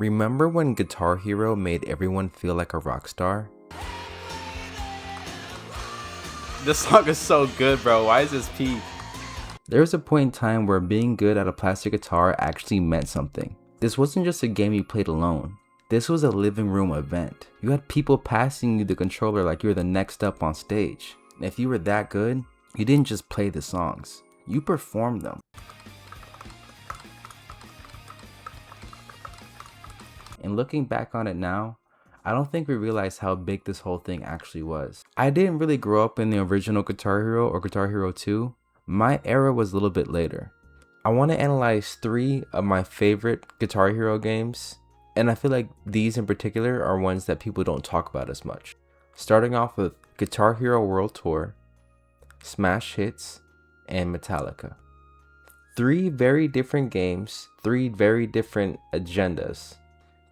Remember when Guitar Hero made everyone feel like a rock star? This song is so good, bro. Why is this peak? There was a point in time where being good at a plastic guitar actually meant something. This wasn't just a game you played alone. This was a living room event. You had people passing you the controller like you were the next up on stage. And if you were that good, you didn't just play the songs, you performed them. And looking back on it now, I don't think we realize how big this whole thing actually was. I didn't really grow up in the original Guitar Hero or Guitar Hero 2. My era was a little bit later. I want to analyze 3 of my favorite Guitar Hero games, and I feel like these in particular are ones that people don't talk about as much. Starting off with Guitar Hero World Tour, Smash Hits, and Metallica. 3 very different games, 3 very different agendas.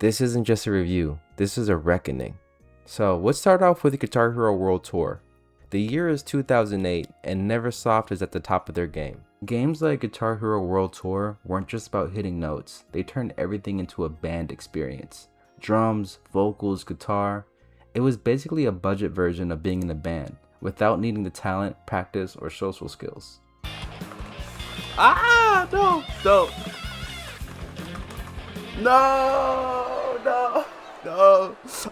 This isn't just a review, this is a reckoning. So let's start off with the Guitar Hero World Tour. The year is 2008 and Neversoft is at the top of their game. Games like Guitar Hero World Tour weren't just about hitting notes, they turned everything into a band experience. Drums, vocals, guitar. It was basically a budget version of being in a band, without needing the talent, practice, or social skills. No.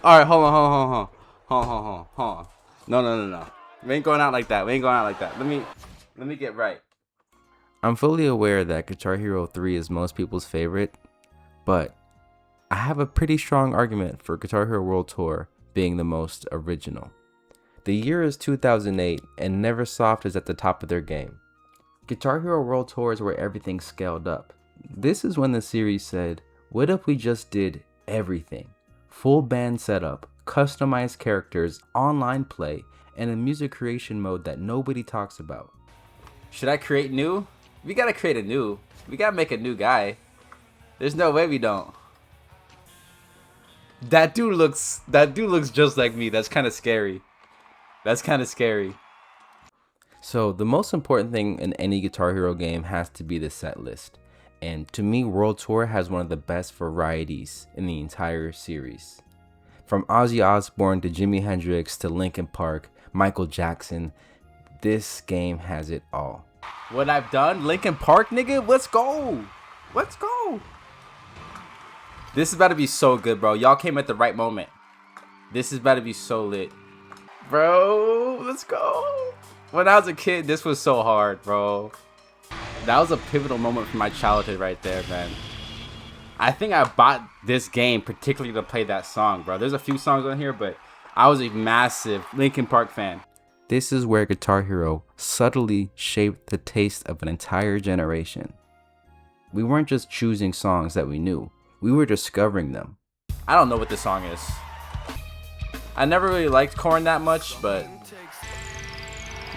Alright, hold on. No. We ain't going out like that. Let me get right. I'm fully aware that Guitar Hero 3 is most people's favorite, but I have a pretty strong argument for Guitar Hero World Tour being the most original. The year is 2008 and Neversoft is at the top of their game. Guitar Hero World Tour is where everything scaled up. This is when the series said, what if we just did everything? Full band setup, customized characters, online play, and a music creation mode that nobody talks about. Should I create new? We gotta create a new. We gotta make a new guy. There's no way we don't. That dude looks just like me. That's kind of scary. So the most important thing in any Guitar Hero game has to be the set list. And to me, World Tour has one of the best varieties in the entire series. From Ozzy Osbourne to Jimi Hendrix to Linkin Park, Michael Jackson, this game has it all. What I've done? Linkin Park, nigga? Let's go. This is about to be so good, bro. Y'all came at the right moment. This is about to be so lit. Bro, let's go. When I was a kid, this was so hard, bro. That was a pivotal moment for my childhood right there, man. I think I bought this game particularly to play that song, bro. There's a few songs on here, but I was a massive Linkin Park fan. This is where Guitar Hero subtly shaped the taste of an entire generation. We weren't just choosing songs that we knew, we were discovering them. I don't know what this song is. I never really liked Korn that much, but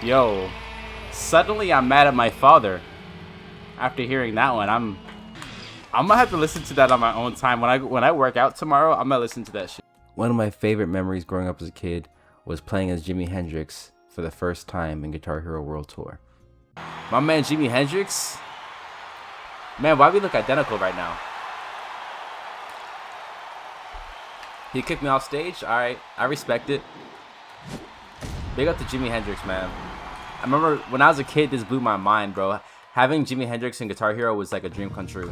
yo, suddenly I'm mad at my father. After hearing that one, I'm gonna have to listen to that on my own time. When I work out tomorrow, I'm gonna listen to that shit. One of my favorite memories growing up as a kid was playing as Jimi Hendrix for the first time in Guitar Hero World Tour. My man Jimi Hendrix? Man, why we look identical right now? He kicked me off stage? Alright, I respect it. Big up to Jimi Hendrix, man. I remember when I was a kid, this blew my mind, bro. Having Jimi Hendrix in Guitar Hero was like a dream come true.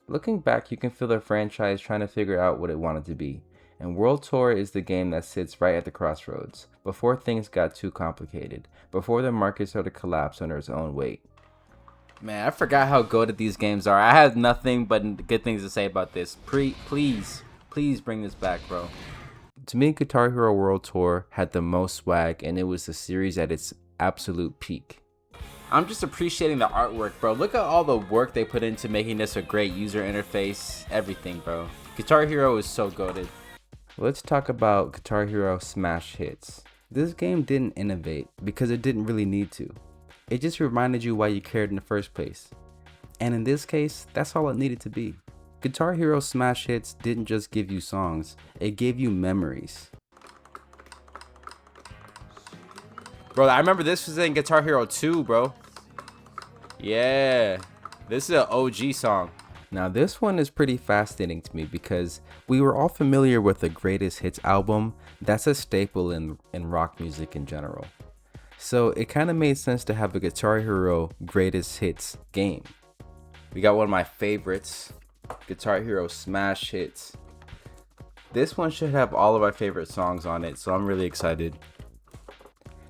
Looking back, you can feel the franchise trying to figure out what it wanted to be. And World Tour is the game that sits right at the crossroads, before things got too complicated, before the market started to collapse under its own weight. Man, I forgot how goated these games are. I had nothing but good things to say about this. Please bring this back, bro. To me, Guitar Hero World Tour had the most swag, and it was the series at its absolute peak. I'm just appreciating the artwork, bro. Look at all the work they put into making this a great user interface. Everything, bro. Guitar Hero is so goated. Let's talk about Guitar Hero Smash Hits. This game didn't innovate because it didn't really need to. It just reminded you why you cared in the first place. And in this case, that's all it needed to be. Guitar Hero Smash Hits didn't just give you songs, it gave you memories. Bro, I remember this was in Guitar Hero 2, bro. Yeah. This is an OG song. Now this one is pretty fascinating to me because we were all familiar with the Greatest Hits album. That's a staple in rock music in general. So it kind of made sense to have a Guitar Hero Greatest Hits game. We got one of my favorites, Guitar Hero Smash Hits. This one should have all of our favorite songs on it, so I'm really excited.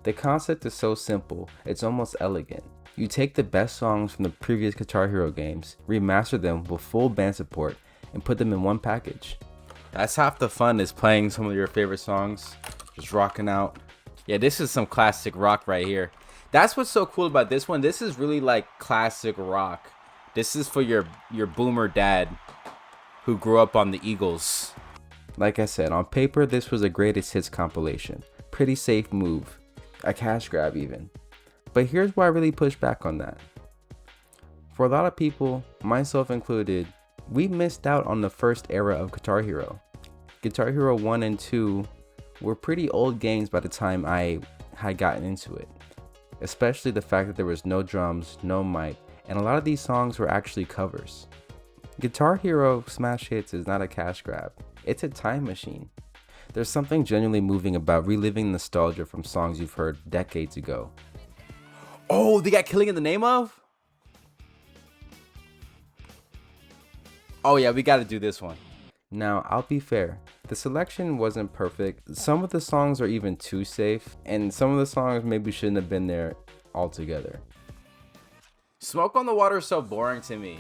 The concept is so simple, it's almost elegant. You take the best songs from the previous Guitar Hero games, remaster them with full band support, and put them in one package. That's half the fun, is playing some of your favorite songs, just rocking out. Yeah, this is some classic rock right here. That's what's so cool about this one. This is really like classic rock. This is for your boomer dad who grew up on the Eagles. Like I said, on paper, this was a Greatest Hits compilation. Pretty safe move. A cash grab even. But here's why I really push back on that. For a lot of people, myself included, we missed out on the first era of Guitar Hero. Guitar Hero 1 and 2 were pretty old games by the time I had gotten into it. Especially the fact that there was no drums, no mic, and a lot of these songs were actually covers. Guitar Hero Smash Hits is not a cash grab, it's a time machine. There's something genuinely moving about reliving nostalgia from songs you've heard decades ago. Oh, they got Killing in the Name of? Oh yeah, we gotta do this one. Now, I'll be fair, the selection wasn't perfect. Some of the songs are even too safe, and some of the songs maybe shouldn't have been there altogether. Smoke on the Water is so boring to me.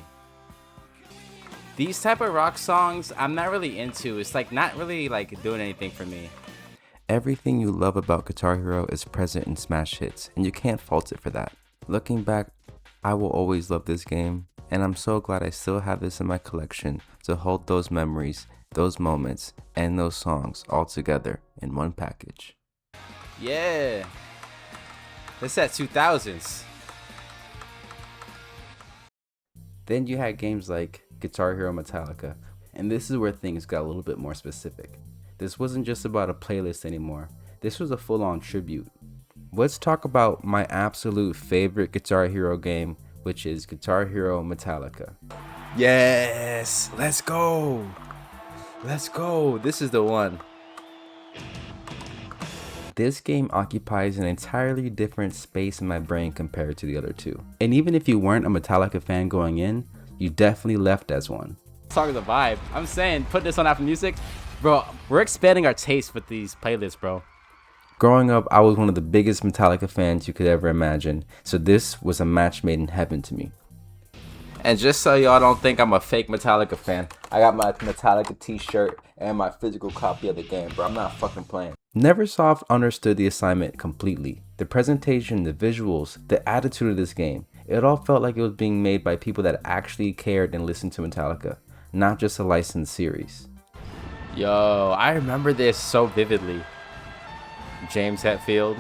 These type of rock songs, I'm not really into. It's like not really like doing anything for me. Everything you love about Guitar Hero is present in Smash Hits, and you can't fault it for that. Looking back, I will always love this game, and I'm so glad I still have this in my collection to hold those memories, those moments, and those songs all together in one package. Yeah. This at 2000s. Then you had games like Guitar Hero Metallica, and this is where things got a little bit more specific. This wasn't just about a playlist anymore, this was a full-on tribute. Let's talk about my absolute favorite Guitar Hero game, which is Guitar Hero Metallica. Yes, let's go. Let's go. This is the one. This game occupies an entirely different space in my brain compared to the other two. And even if you weren't a Metallica fan going in, you definitely left as one. Song of the vibe. I'm saying, put this on Apple Music. Bro, we're expanding our taste with these playlists, bro. Growing up, I was one of the biggest Metallica fans you could ever imagine, so this was a match made in heaven to me. And just so y'all don't think I'm a fake Metallica fan, I got my Metallica t-shirt and my physical copy of the game, bro. I'm not fucking playing. Neversoft understood the assignment completely. The presentation, the visuals, the attitude of this game, it all felt like it was being made by people that actually cared and listened to Metallica, not just a licensed series. Yo, I remember this so vividly. James Hetfield.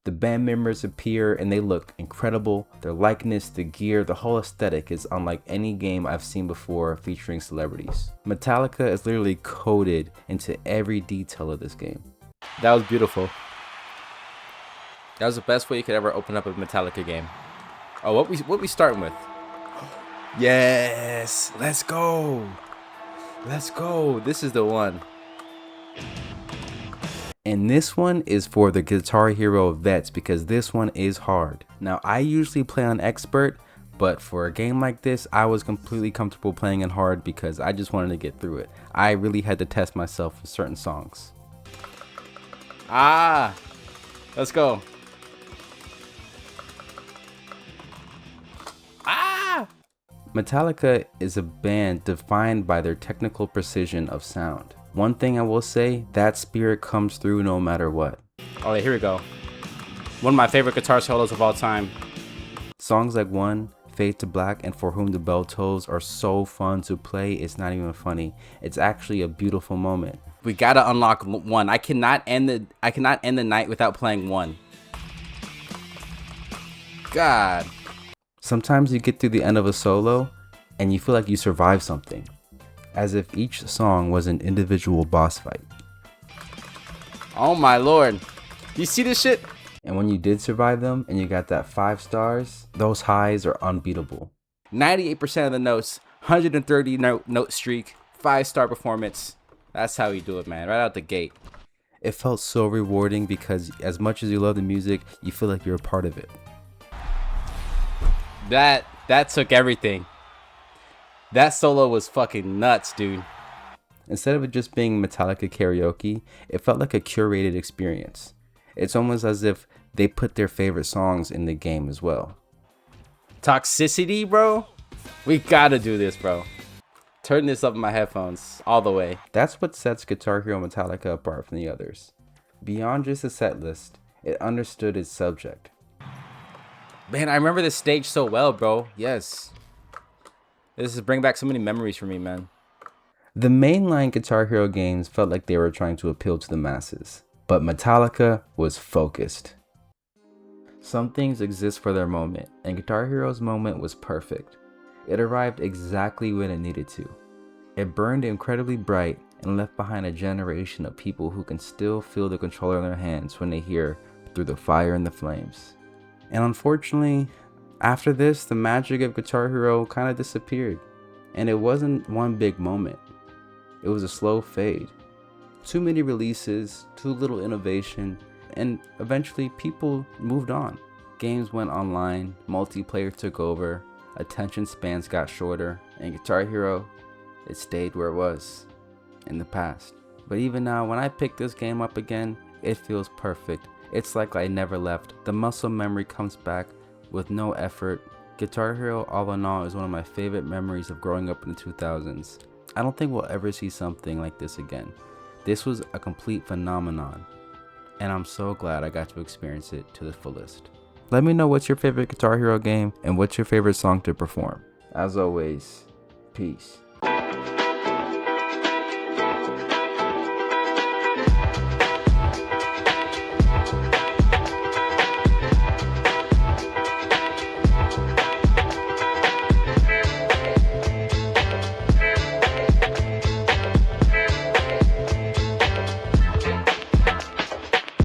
The band members appear and they look incredible. Their likeness, the gear, the whole aesthetic is unlike any game I've seen before featuring celebrities. Metallica is literally coded into every detail of this game. That was beautiful. That was the best way you could ever open up a Metallica game. Oh, what we starting with? Yes, let's go. Let's go. This is the one. And this one is for the Guitar Hero vets because this one is hard. Now, I usually play on expert, but for a game like this, I was completely comfortable playing it hard because I just wanted to get through it. I really had to test myself with certain songs. Ah, let's go. Metallica is a band defined by their technical precision of sound. One thing I will say, that spirit comes through no matter what. Oh, yeah, here we go. One of my favorite guitar solos of all time. Songs like One, Fade to Black, and For Whom the Bell Tolls are so fun to play, it's not even funny. It's actually a beautiful moment. We gotta unlock One. I cannot end the night without playing One. God. Sometimes you get through the end of a solo and you feel like you survived something, as if each song was an individual boss fight. Oh my lord. You see this shit? And when you did survive them and you got that 5 stars, those highs are unbeatable. 98% of the notes, 130 note streak, 5-star performance. That's how you do it, man. Right out the gate. It felt so rewarding because as much as you love the music, you feel like you're a part of it. That took everything. That solo was fucking nuts, dude. Instead of it just being Metallica karaoke, it felt like a curated experience. It's almost as if they put their favorite songs in the game as well. Toxicity, bro. We gotta do this, bro. Turn this up in my headphones all the way. That's what sets Guitar Hero Metallica apart from the others. Beyond just a set list, it understood its subject. Man, I remember this stage so well, bro. Yes. This is bring back so many memories for me, man. The mainline Guitar Hero games felt like they were trying to appeal to the masses, but Metallica was focused. Some things exist for their moment, and Guitar Hero's moment was perfect. It arrived exactly when it needed to. It burned incredibly bright and left behind a generation of people who can still feel the controller in their hands when they hear "Through the Fire and the Flames." And unfortunately, after this, the magic of Guitar Hero kind of disappeared. And it wasn't one big moment. It was a slow fade. Too many releases, too little innovation, and eventually people moved on. Games went online, multiplayer took over, attention spans got shorter, and Guitar Hero, it stayed where it was, in the past. But even now, when I pick this game up again, it feels perfect. It's like I never left. The muscle memory comes back with no effort. Guitar Hero, all in all, is one of my favorite memories of growing up in the 2000s. I don't think we'll ever see something like this again. This was a complete phenomenon, and I'm so glad I got to experience it to the fullest. Let me know what's your favorite Guitar Hero game and what's your favorite song to perform. As always, peace.